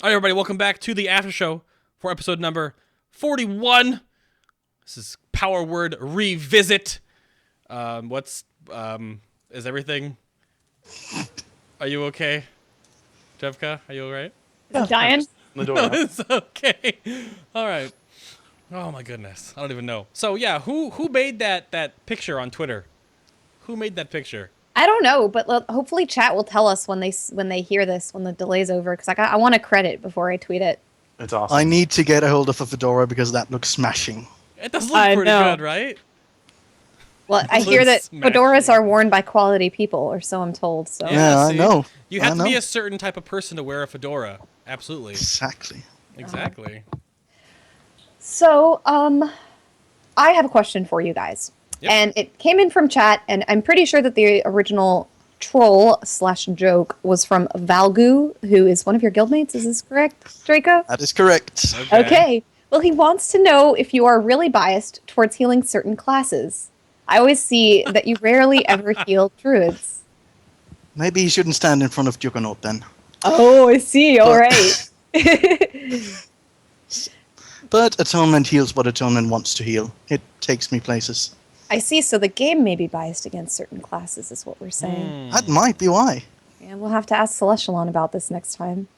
All right, everybody, welcome back to the after show for episode number 41. This is Power Word Revisit. Is everything? Are you okay? Derevka, are you all right? I'm dying. No, it's okay. All right. Oh my goodness, I don't even know. So yeah, who made that picture on Twitter? Who made that picture? I don't know, but hopefully chat will tell us when they hear this, when the delay's over, because I want a credit before I tweet it. It's awesome. I need to get a hold of a fedora because that looks smashing. It does look pretty good, right? Well, I hear that fedoras are worn by quality people, or so I'm told. So Yeah, I know. You have to be a certain type of person to wear a fedora. Absolutely. Exactly. So, I have a question for you guys. Yep. And it came in from chat, and I'm pretty sure that the original troll/joke was from Valgu, who is one of your guildmates. Is this correct, Draco? That is correct. Okay. Well, he wants to know if you are really biased towards healing certain classes. I always see that you rarely ever heal druids. Maybe he shouldn't stand in front of Juggernaut then. Oh, I see. All right. But Atonement heals what Atonement wants to heal. It takes me places. I see. So the game may be biased against certain classes, is what we're saying. That might be why. Yeah, we'll have to ask Celestialon about this next time.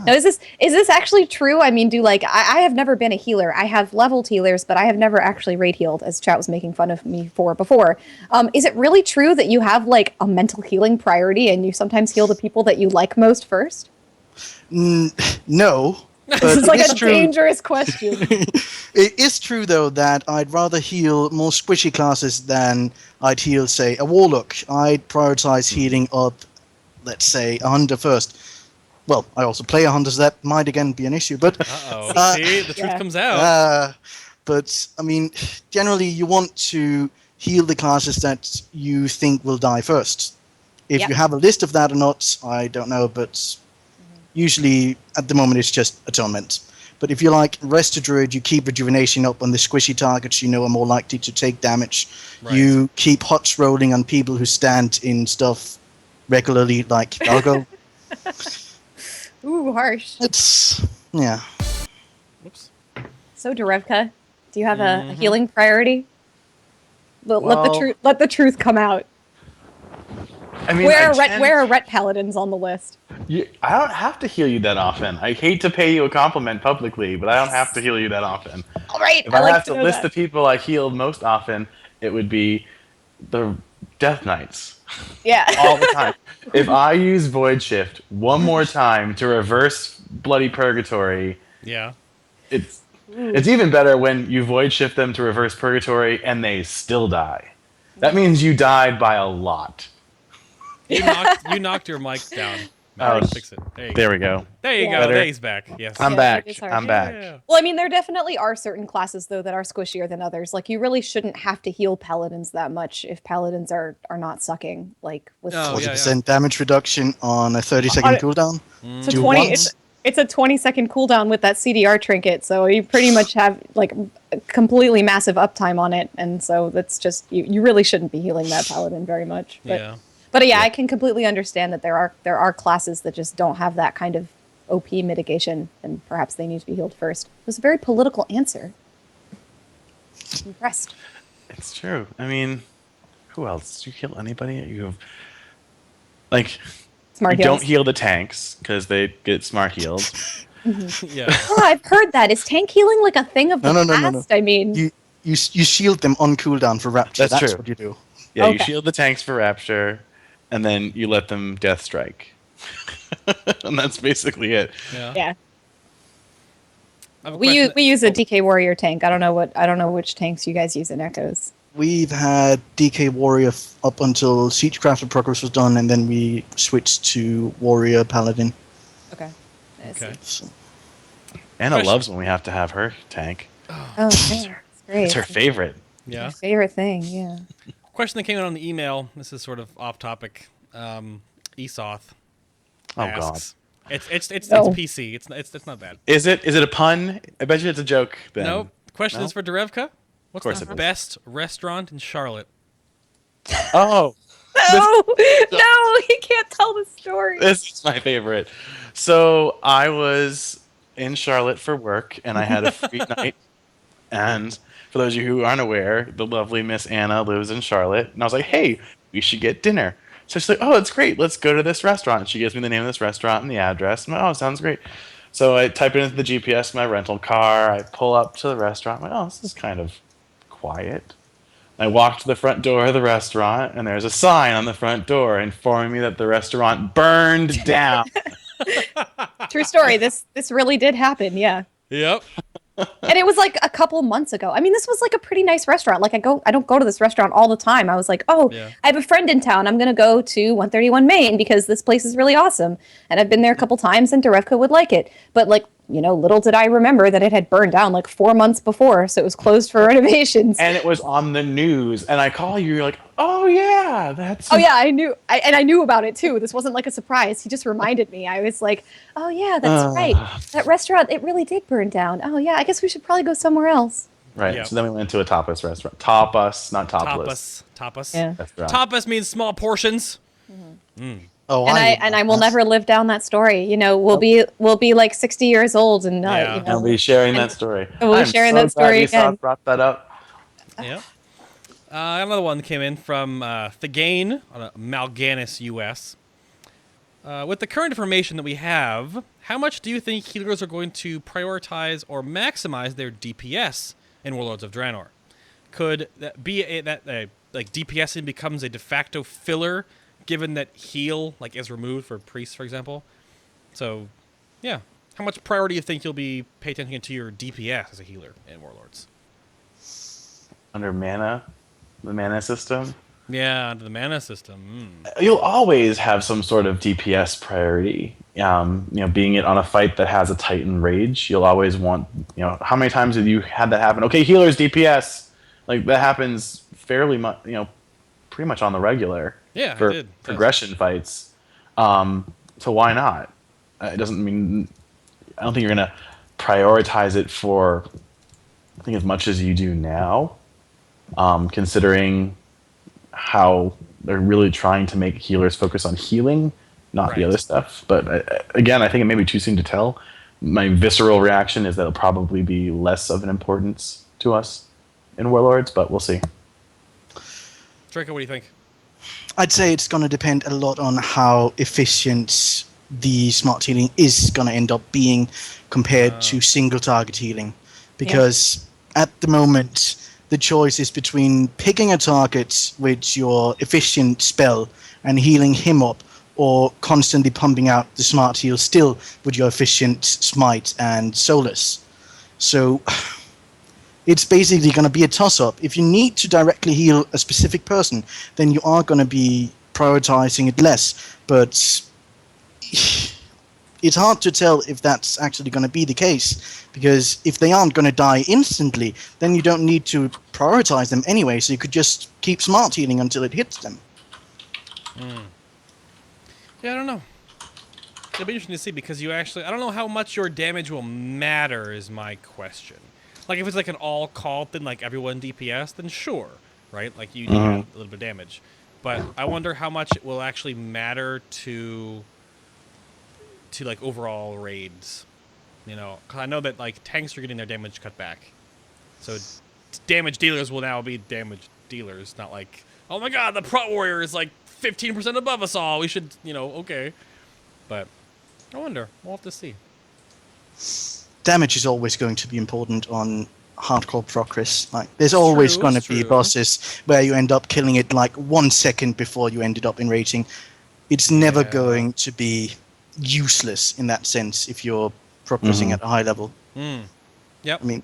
Now, is this actually true? I mean, I have never been a healer. I have leveled healers, but I have never actually raid healed, as chat was making fun of me for before. Is it really true that you have like a mental healing priority and you sometimes heal the people that you like most first? No. This is like a dangerous question. It is true, though, that I'd rather heal more squishy classes than I'd heal, say, a Warlock. I'd prioritize healing up, let's say, a Hunter first. Well, I also play a Hunter, so that might again be an issue, but... See, the truth comes out. But, I mean, generally you want to heal the classes that you think will die first. If you have a list of that or not, I don't know, but usually, at the moment, it's just Atonement. But if you like Rest a Druid, you keep Rejuvenation up on the squishy targets you know are more likely to take damage. Right. You keep Hots rolling on people who stand in stuff regularly, like Dalgo. Ooh, harsh. Yeah. Whoops. So, Derevka, do you have a healing priority? Let the truth come out. I mean, where are Ret Paladins on the list? I don't have to heal you that often. I hate to pay you a compliment publicly, but I don't have to heal you that often. All right. If I have to list the people I healed most often, it would be the Death Knights. Yeah. All the time. If I use Void Shift one more time to reverse Bloody Purgatory, it's even better when you Void Shift them to reverse Purgatory and they still die. That means you died by a lot. You knocked your mic down. Fix it. There we go. There you go. Better. There he's back. Yes. I'm back. I'm back. Yeah. Well, I mean, there definitely are certain classes, though, that are squishier than others. Like, you really shouldn't have to heal Paladins that much if Paladins are not sucking. Like, with 40% damage reduction on a 30-second cooldown. It's a 20-second cooldown with that CDR trinket, so you pretty much have, like, a completely massive uptime on it. And so that's just, you really shouldn't be healing that Paladin very much. But yeah, I can completely understand that there are classes that just don't have that kind of OP mitigation, and perhaps they need to be healed first. It was a very political answer. I'm impressed. It's true. I mean, who else? Do you heal anybody? You have, like, smart you heals. don't heal the tanks because they get smart healed. Yeah. Oh, I've heard that. Is tank healing like a thing of the past? No. I mean, you shield them on cooldown for Rapture. That's true. What you do. Yeah, you shield the tanks for Rapture, and then you let them Death Strike. And that's basically it. Yeah. We use a DK Warrior tank. I don't know which tanks you guys use in Echoes. We've had DK Warrior up until Siegecraft Progress was done, and then we switched to Warrior Paladin. Okay. So. Anna loves when we have to have her tank. Oh, it's great. It's her favorite. Yeah. Her favorite thing. Yeah. Question that came in on the email. This is sort of off topic. Esoth. Asks, It's PC. It's not bad. Is it a pun? I bet you it's a joke. Then. No. The question is for Derevka. What's the best restaurant in Charlotte? Oh, No, no, he can't tell the story. This is my favorite. So I was in Charlotte for work, and I had a free night. And for those of you who aren't aware, the lovely Miss Anna lives in Charlotte. And I was like, hey, we should get dinner. So she's like, oh, it's great. Let's go to this restaurant. She gives me the name of this restaurant and the address. I'm like, oh, sounds great. So I type it into the GPS of my rental car. I pull up to the restaurant. I'm like, oh, this is kind of quiet. I walk to the front door of the restaurant, and there's a sign on the front door informing me that the restaurant burned down. True story. This really did happen. Yeah. Yep. And it was like a couple months ago. I mean, this was like a pretty nice restaurant. Like I don't go to this restaurant all the time. I was like, oh, Yeah. I have a friend in town. I'm going to go to 131 Main because this place is really awesome. And I've been there a couple times and Derevka would like it. But like, little did I remember that it had burned down like 4 months before. So it was closed for renovations. And it was on the news. And I call you, you're like, oh, yeah, that's... Oh, yeah, I knew. I knew about it, too. This wasn't like a surprise. He just reminded me. I was like, oh, yeah, that's right. That restaurant, it really did burn down. Oh, yeah, I guess we should probably go somewhere else. Right. Yep. So then we went to a tapas restaurant. Tapas, not topless. Tapas. Yeah. Restaurant. Tapas means small portions. Oh, And I will never live down that story. We'll be like 60 years old and Yeah. I'll be sharing that story. we'll be I'm sharing so that story glad Esau again. brought that up. Yep. Another one came in from Thagain on Malganis, US. With the current information that we have, how much do you think healers are going to prioritize or maximize their DPS in Warlords of Draenor? Could that be like DPSing becomes a de facto filler, given that heal is removed for priests, for example? So, yeah, how much priority do you think you'll be pay attention to your DPS as a healer in Warlords? Under mana, the mana system, Yeah, under the mana system. you'll always have some sort of DPS priority. Being it on a fight that has a Titan rage, you'll always want. How many times have you had that happen? Okay, healers DPS, like that happens fairly much. Pretty much on the regular. Yeah, for it did. progression fights. So why not? It doesn't mean. I don't think you're gonna prioritize it for. I think as much as you do now. Considering how they're really trying to make healers focus on healing, not the Right. other stuff. But again, I think it may be too soon to tell. My visceral reaction is that it'll probably be less of an importance to us in Warlords, but we'll see. Draco, what do you think? I'd say it's going to depend a lot on how efficient the smart healing is going to end up being compared to single target healing. Because at the moment, the choice is between picking a target with your efficient spell and healing him up, or constantly pumping out the smart heal still with your efficient smite and solace. So it's basically going to be a toss-up. If you need to directly heal a specific person, then you are going to be prioritizing it less. But it's hard to tell if that's actually going to be the case, because if they aren't going to die instantly, then you don't need to prioritize them anyway, so you could just keep smart healing until it hits them. Yeah, I don't know. It'll be interesting to see, because I don't know how much your damage will matter is my question. Like, if it's like an all-call thing, like everyone DPS, then sure, right? Like, you do have a little bit of damage. But I wonder how much it will actually matter to like overall raids. 'Cause I know that like tanks are getting their damage cut back. So damage dealers will now be damage dealers, not like, oh my god, the Prot Warrior is like 15% above us all. We should, okay. But I wonder. We'll have to see. Damage is always going to be important on hardcore progress. Like, there's always True, going to it's be true. bosses where you end up killing it like 1 second before you ended up in rating. It's never Yeah. going to be useless in that sense if you're progressing at a high level. Yep. I mean,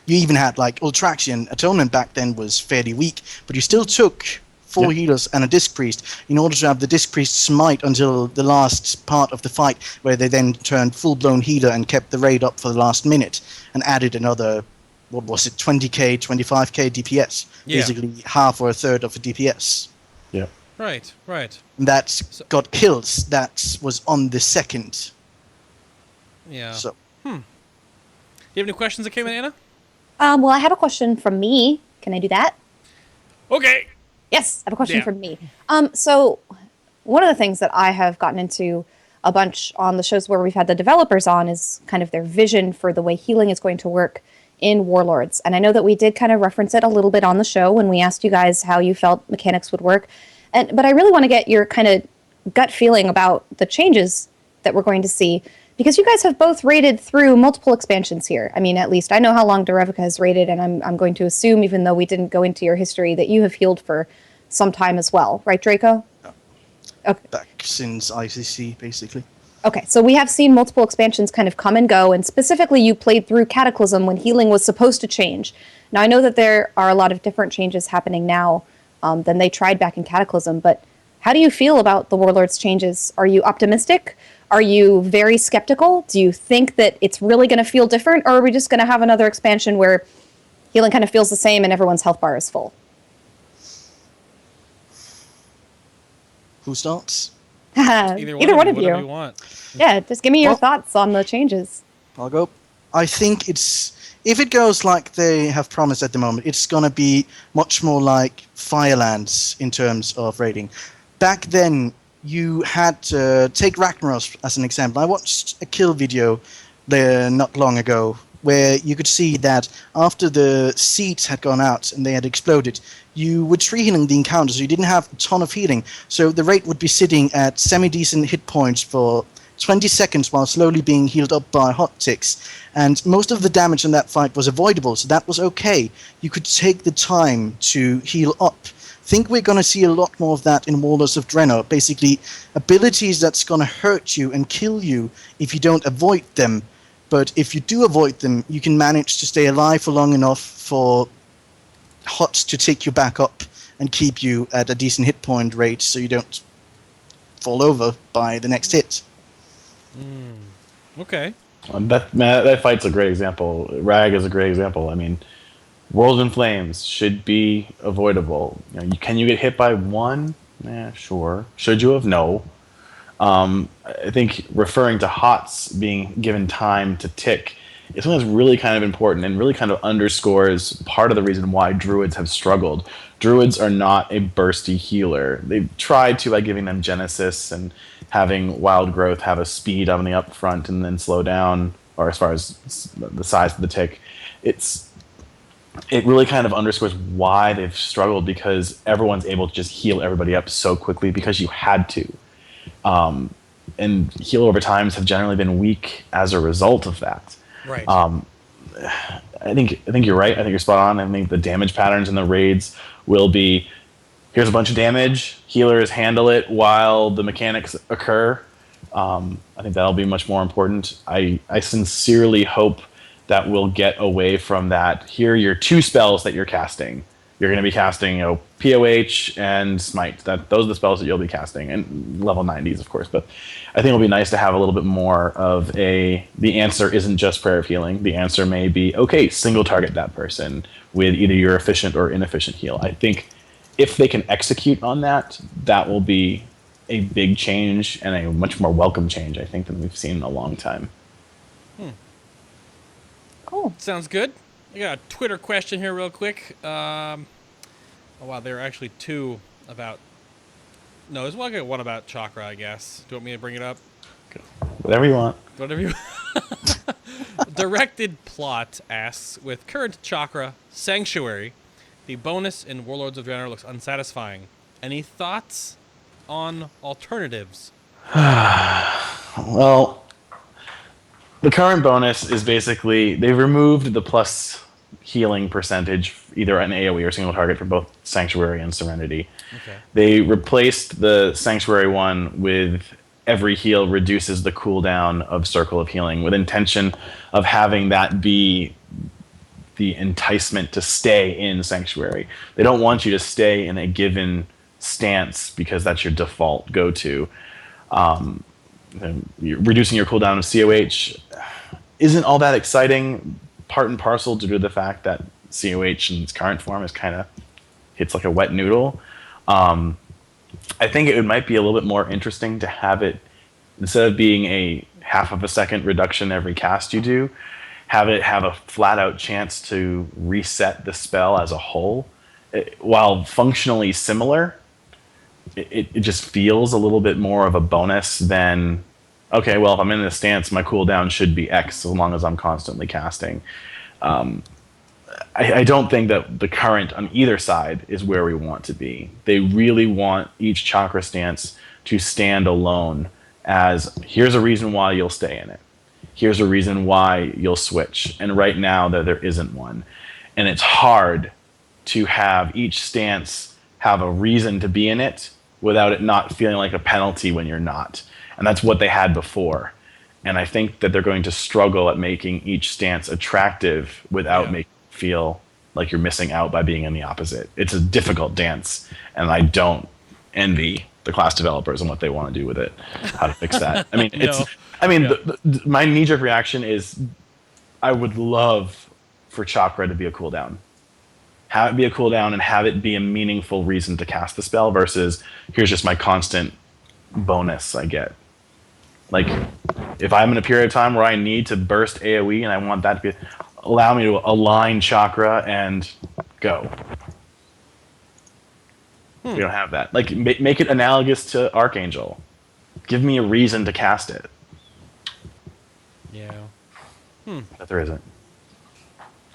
you even had like Ultraction. Atonement back then was fairly weak, but you still took 4 healers and a Disc Priest in order to have the Disc Priest smite until the last part of the fight, where they then turned full-blown healer and kept the raid up for the last minute and added another, what was it, 20k, 25k DPS. Yeah. Basically half or a third of a DPS. Yeah. Right. And that got kills. That was on the second. Yeah. So Do you have any questions that came in, Anna? Well, I have a question from me. Can I do that? Okay. Yes, I have a question Yeah. from me. So one of the things that I have gotten into a bunch on the shows where we've had the developers on is kind of their vision for the way healing is going to work in Warlords. And I know that we did kind of reference it a little bit on the show when we asked you guys how you felt mechanics would work. But I really want to get your kind of gut feeling about the changes that we're going to see, because you guys have both raided through multiple expansions here. I mean, at least I know how long Derevka has raided, and I'm going to assume, even though we didn't go into your history, that you have healed for some time as well. Right, Draco? Okay. Back since ICC, basically. Okay, so we have seen multiple expansions kind of come and go, and specifically you played through Cataclysm when healing was supposed to change. Now, I know that there are a lot of different changes happening now than they tried back in Cataclysm, but how do you feel about the Warlords changes? Are you optimistic? Are you very skeptical? Do you think that it's really going to feel different, or are we just going to have another expansion where healing kind of feels the same and everyone's health bar is full? Who starts? Either one of you. Whatever you want. Yeah, just give me your Well- thoughts on the changes. I'll go. I think if it goes like they have promised at the moment, it's gonna be much more like Firelands in terms of rating. Back then, you had to take Ragnaros as an example. I watched a kill video there not long ago where you could see that after the seeds had gone out and they had exploded, you were tree healing the encounters, so you didn't have a ton of healing. So the rate would be sitting at semi-decent hit points for 20 seconds while slowly being healed up by hot ticks. And most of the damage in that fight was avoidable, so that was okay. You could take the time to heal up. I think we're going to see a lot more of that in Warlords of Draenor. Basically, abilities that's going to hurt you and kill you if you don't avoid them. But if you do avoid them, you can manage to stay alive for long enough for HOTS to take you back up and keep you at a decent hit point rate so you don't fall over by the next hit. Okay. That fight's a great example. Rag is a great example. I mean, World in Flames should be avoidable. Can you get hit by one? Sure. Should you have? No. I think referring to HOTS being given time to tick is something that's really kind of important and really kind of underscores part of the reason why Druids have struggled. Druids are not a bursty healer. They've tried to by giving them Genesis and having Wild Growth have a speed on the up front and then slow down, or as far as the size of the tick. It really kind of underscores why they've struggled, because everyone's able to just heal everybody up so quickly because you had to. And heal over times have generally been weak as a result of that. Right. I think you're right. I think you're spot on. I think the damage patterns in the raids will be: here's a bunch of damage, healers handle it while the mechanics occur. I think that'll be much more important. I sincerely hope that we'll get away from that. Here are your two spells that you're casting. You're going to be casting, POH and Smite. Those are the spells that you'll be casting, and level 90s, of course. But I think it'll be nice to have a little bit more of the answer isn't just Prayer of Healing. The answer may be, okay, single target that person with either your efficient or inefficient heal. I think if they can execute on that, that will be a big change and a much more welcome change, I think, than we've seen in a long time. Cool. Sounds good. I got a Twitter question here real quick. Oh, wow, there are actually two about... No, there's one about Chakra, I guess. Do you want me to bring it up? Whatever you want. Whatever you... Directed Plot asks, with current Chakra, Sanctuary, the bonus in Warlords of Draenor looks unsatisfying. Any thoughts on alternatives? Well, the current bonus is basically they've removed the plus healing percentage, either an AoE or single target, for both Sanctuary and Serenity. Okay. They replaced the Sanctuary one with every heal reduces the cooldown of Circle of Healing, with intention of having that be the enticement to stay in Sanctuary. They don't want you to stay in a given stance because that's your default go-to. Reducing your cooldown of COH isn't all that exciting, part and parcel due to the fact that COH in its current form is kind of hits like a wet noodle. I think it might be a little bit more interesting to have it, instead of being a half of a second reduction every cast you do, have it have a flat out chance to reset the spell as a whole. while functionally similar, it just feels a little bit more of a bonus than, okay, well, if I'm in this stance, my cooldown should be X so long as I'm constantly casting. I don't think that the current on either side is where we want to be. They really want each chakra stance to stand alone as, here's a reason why you'll stay in it. Here's a reason why you'll switch. And right now there isn't one. And it's hard to have each stance have a reason to be in it without it not feeling like a penalty when you're not. And that's what they had before. And I think that they're going to struggle at making each stance attractive without making it feel like you're missing out by being in the opposite. It's a difficult dance, and I don't envy the class developers and what they want to do with it, how to fix that. I mean, my knee-jerk reaction is I would love for chakra to be a cooldown. Have it be a cooldown and have it be a meaningful reason to cast the spell versus here's just my constant bonus I get. Like, if I'm in a period of time where I need to burst AoE and I want that to be, allow me to align chakra and go. We don't have that. Like, make it analogous to Archangel. Give me a reason to cast it. Yeah. But there isn't.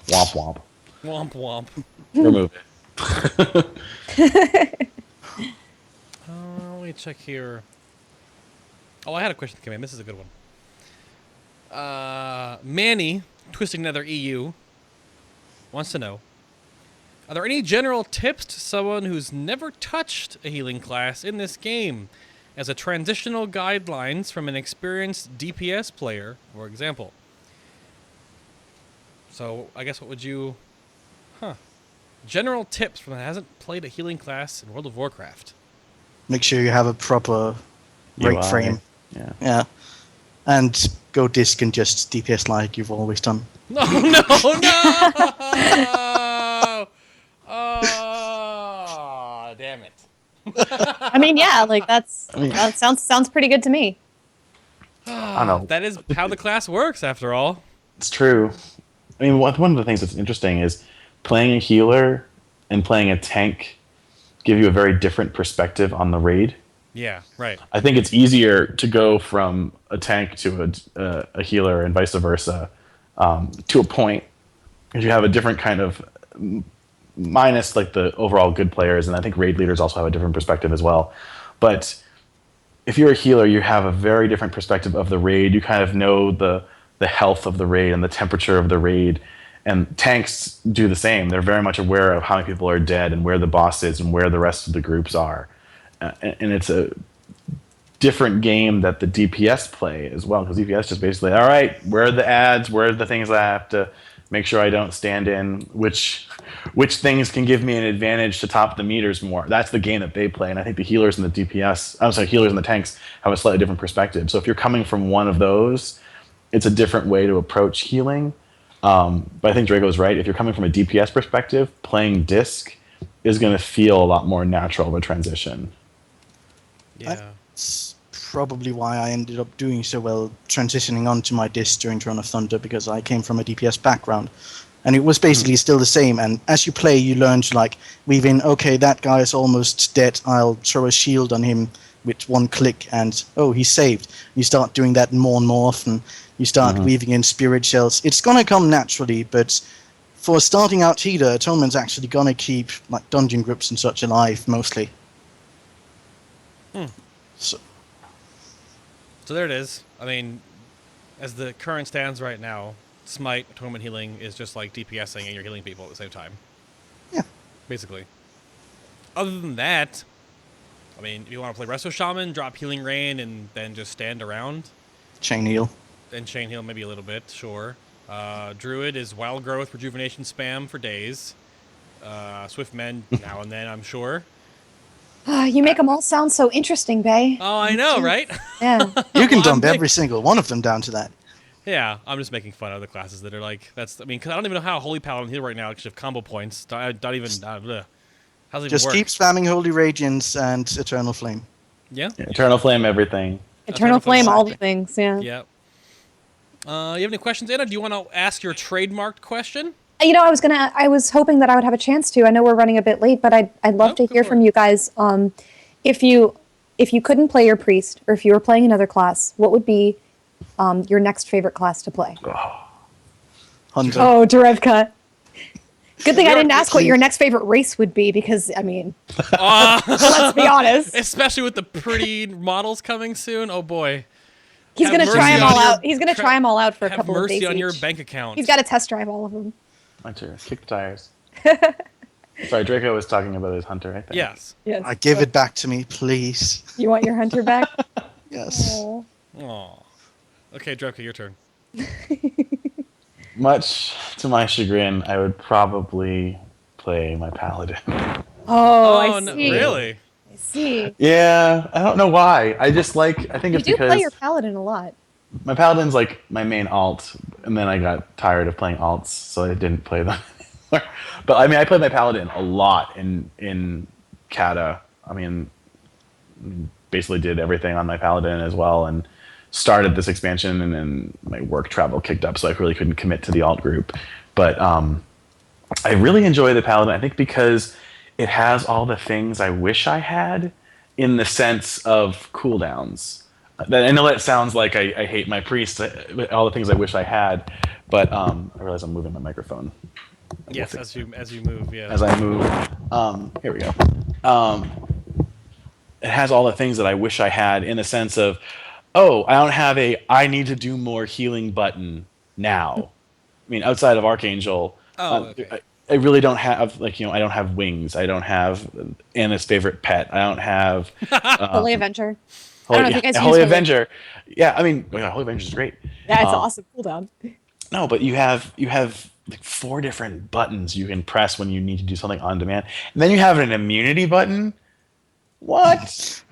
Womp womp. Womp womp. Remove it. Let me check here. Oh, I had a question that came in. This is a good one. Manny, Twisting Nether EU, wants to know, are there any general tips to someone who's never touched a healing class in this game as a transitional guidelines from an experienced DPS player, for example? So, I guess what would you... General tips from someone who hasn't played a healing class in World of Warcraft. Make sure you have a proper rate UI. frame. Yeah. And go disc and just DPS like you've always done. No! Oh, damn it. I mean, yeah, like that sounds pretty good to me. I don't know. That is how the class works, after all. It's true. I mean, one of the things that's interesting is playing a healer and playing a tank give you a very different perspective on the raid. Yeah, right. I think it's easier to go from a tank to a healer and vice versa to a point, because you have a different kind of, minus like the overall good players, and I think raid leaders also have a different perspective as well. But if you're a healer, you have a very different perspective of the raid. You kind of know the health of the raid and the temperature of the raid. And tanks do the same. They're very much aware of how many people are dead and where the boss is and where the rest of the groups are. And it's a different game that the DPS play as well, because DPS just basically, all right, where are the ads? Where are the things I have to make sure I don't stand in? Which things can give me an advantage to top the meters more? That's the game that they play. And I think the healers and the healers and the tanks have a slightly different perspective. So if you're coming from one of those, it's a different way to approach healing. But I think Draco's right. If you're coming from a DPS perspective, playing disc is going to feel a lot more natural of a transition. Yeah. That's probably why I ended up doing so well transitioning onto my disc during Throne of Thunder, because I came from a DPS background. And it was basically still the same. And as you play, you learn to like weave in, okay, that guy is almost dead. I'll throw a shield on him with one click and, oh, he's saved. You start doing that more and more often. You start weaving in spirit shells. It's going to come naturally, but for starting out healer, Atonement's actually going to keep like dungeon groups and such alive, mostly. So there it is. I mean, as the current stands right now, Smite, Atonement healing is just like DPSing and you're healing people at the same time. Yeah. Basically. Other than that, I mean, if you want to play Resto Shaman, drop Healing Rain and then just stand around. Chain heal. And Chain Heal maybe a little bit, sure. Druid is Wild Growth, Rejuvenation spam for days. Swift Mend now and then, I'm sure. You make them all sound so interesting, Bay. Oh, I know, right? Yeah. You can dump every single one of them down to that. Yeah, I'm just making fun of the classes that are like, that's, I mean, because I don't even know how Holy Paladin heal right now, because you have combo points. Don't even, how's it even Just work? keep spamming Holy Radiance and Eternal Flame. Yeah? Eternal Flame, everything. Eternal Flame, all the things, yeah. Yeah. You have any questions, Anna? Do you want to ask your trademarked question? You know, I was hoping that I would have a chance to. I know we're running a bit late, but I'd love to hear from you guys. If you couldn't play your priest, or if you were playing another class, what would be your next favorite class to play? Hunter. Oh, Derevka. Good thing I didn't ask what your next favorite race would be, because I mean, let's be honest. Especially with the pretty models coming soon. Oh boy. He's gonna try them all out. He's gonna try them all out for a couple of days. Have mercy on your each. bank account. He's got to test drive all of them. Hunter, kick the tires. Sorry, Draco was talking about his Hunter, I think. Yes. Yes. I give it back to me, please. You want your hunter back? Yes. Aww. Aw. Okay, Draco, your turn. Much to my chagrin, I would probably play my paladin. Oh, I no, see. really? I see. Yeah, I don't know why. I just like. I think You it's do because play your paladin a lot. my paladin's like my main alt, and then I got tired of playing alts, so I didn't play them anymore. But I mean, I played my paladin a lot in Kata. I mean, basically did everything on my paladin as well, and started this expansion, and then my work travel kicked up, so I really couldn't commit to the alt group. But I really enjoy the paladin. I think because it has all the things I wish I had, in the sense of cooldowns. I know that sounds like I hate my priest, all the things I wish I had, but I realize I'm moving my microphone. Yes, as you move, yeah. As I move, here we go. It has all the things that I wish I had, in the sense of, oh, I don't have I need to do more healing button now. I mean, outside of Archangel, okay. I really don't have, I don't have wings. I don't have Anna's favorite pet. I don't have Holy Avenger. Holy, I don't know if you guys Holy use Avenger. Yeah, I mean, Holy Avenger is great. Yeah, it's awesome cooldown. No, but you have like 4 different buttons you can press when you need to do something on demand, and then you have an immunity button. What?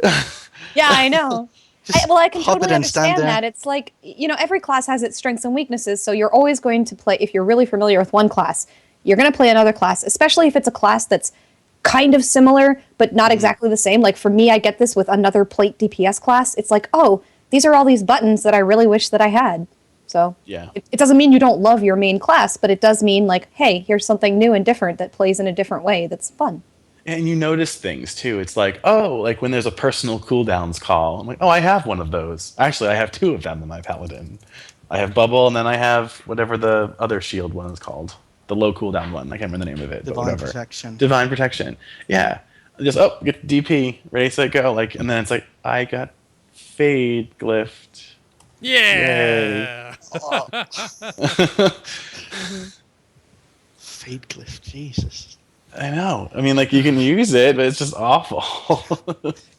Yeah, I know. I can totally understand there. that. It's like, every class has its strengths and weaknesses, so you're always going to play, if you're really familiar with one class, you're going to play another class, especially if it's a class that's kind of similar, but not exactly the same. Like for me, I get this with another plate DPS class. It's like, oh, these are all these buttons that I really wish that I had. So Yeah. it doesn't mean you don't love your main class, but it does mean like, hey, here's something new and different that plays in a different way that's fun. And you notice things too. It's like, oh, like when there's a personal cooldowns call, I'm like, oh, I have one of those. Actually, I have 2 of them in my paladin. I have Bubble, and then I have whatever the other shield one is called. The low cooldown one. I can't remember the name of it. Divine but whatever. Protection. Divine Protection. Yeah. Just, get DP, ready, set, go. And then it's like, I got Fade Glyphed. Yeah. Fade Glyph, Jesus. I know. I mean, you can use it, but it's just awful.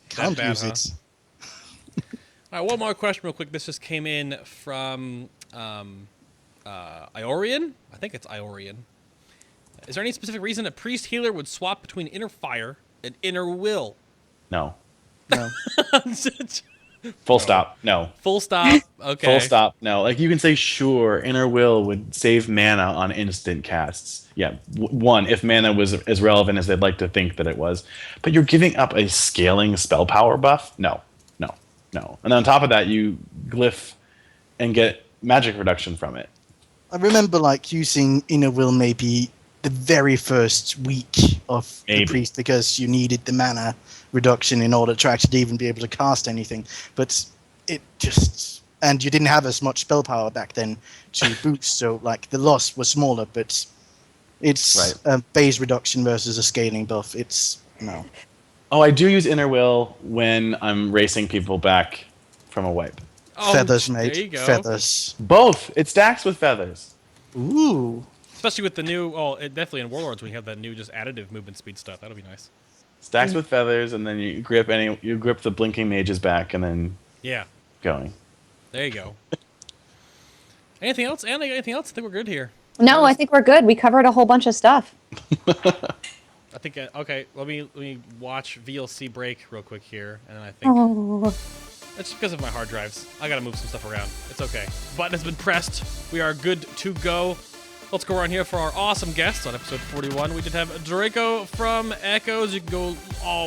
Can't bad, use huh? it. All right, one more question real quick. This just came in from Iorian. I think it's Iorian. Is there any specific reason a priest healer would swap between inner fire and inner will? No. No. Full stop. No. Full stop. Okay. Full stop. No. You can say, sure, Inner Will would save mana on instant casts. Yeah. One, if mana was as relevant as they'd like to think that it was. But you're giving up a scaling spell power buff? No. No. No. And on top of that, you glyph and get magic reduction from it. I remember using Inner Will maybe the very first week of the priest, because you needed the mana reduction in order to actually even be able to cast anything. But it just, and you didn't have as much spell power back then to boost, so the loss was smaller, but it's Right. a base reduction versus a scaling buff. It's no. Oh, I do use Inner Will when I'm racing people back from a wipe. Oh, Feathers, mate. There you go. Feathers. Both. It stacks with feathers. Ooh. Especially with the new, definitely in Warlords when you have that new just additive movement speed stuff. That'll be nice. Stacks with feathers, and then you grip the blinking mages back, and then Yeah. going. There you go. Anything else? Anna, anything else? I think we're good here. No, I think we're good. We covered a whole bunch of stuff. I think, okay, let me watch VLC break real quick here, and then I think... Oh. It's because of my hard drives. I gotta move some stuff around. It's okay. Button has been pressed. We are good to go. Let's go around here for our awesome guests on episode 41. We did have Draco from Echoes. You can go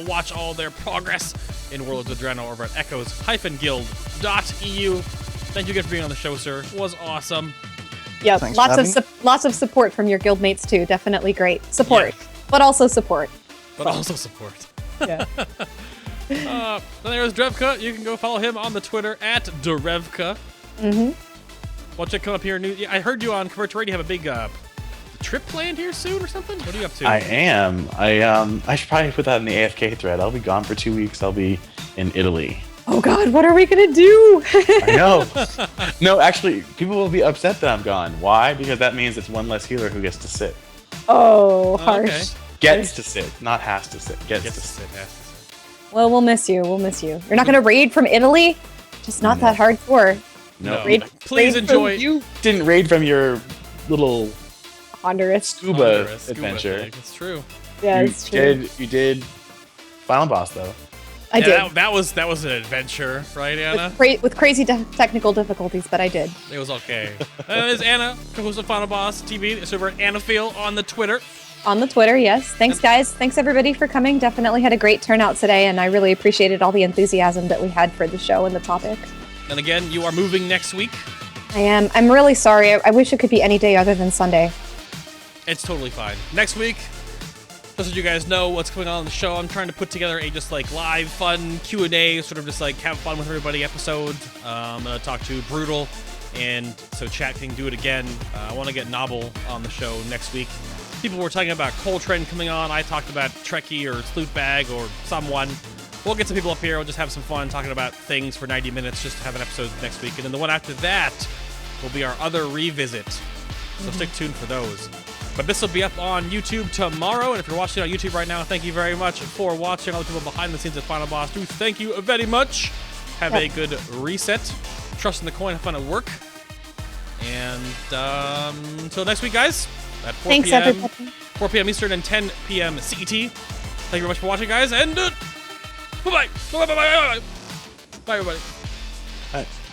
watch all their progress in Warlords of Draenor over at echoes-guild.eu. Thank you again for being on the show, sir. It was awesome. Yeah, Thanks for having me. lots of support from your guildmates too. Definitely great support, but also support. But also support. Yeah. Then there's Derevka. You can go follow him on the Twitter at Derevka. Watch it come up here. I heard you on Convert to Radio have a big trip planned here soon or something. What are you up to? I am. I should probably put that in the AFK thread. I'll be gone for 2 weeks. I'll be in Italy. Oh God, what are we gonna do? I know. No, actually, people will be upset that I'm gone. Why? Because that means it's one less healer who gets to sit. Oh, harsh. Okay. Gets to sit, not has to sit. Gets to sit. Well, we'll miss you. We'll miss you. You're not gonna raid from Italy? Just not that hardcore. No. Please enjoy. You didn't raid from your little Honduras. scuba adventure. Thing. It's true. Yeah, it's true. You did Final Boss though. I did. That was an adventure, right, Anna? With crazy technical difficulties, but I did. It was okay. There's Anna, co-host of Final Boss TV. It's over at AnnaFeel on the Twitter. On the Twitter, yes. Thanks, guys. Thanks, everybody, for coming. Definitely had a great turnout today, and I really appreciated all the enthusiasm that we had for the show and the topic. And again, you are moving next week. I am. I'm really sorry. I wish it could be any day other than Sunday. It's totally fine. Next week, just so you guys know what's going on the show, I'm trying to put together a just like live, fun Q&A, sort of just like have fun with everybody episode. I'm going to talk to Brutal, and so chat can do it again. I want to get Nobble on the show next week. People were talking about Coltrane coming on. I talked about Trekkie or Sleuthbag or someone. We'll get some people up here. We'll just have some fun talking about things for 90 minutes just to have an episode next week. And then the one after that will be our other revisit. So stick tuned for those. But this will be up on YouTube tomorrow. And if you're watching on YouTube right now, thank you very much for watching. All the people behind the scenes at Final Boss do thank you very much. Have a good reset. Trust in the coin. Have fun at work. And until next week, guys. At 4 Thanks, p.m. everybody. 4 p.m. Eastern and 10 p.m. CET. Thank you very much for watching, guys, and bye-bye. Bye-bye. Bye, everybody. Bye.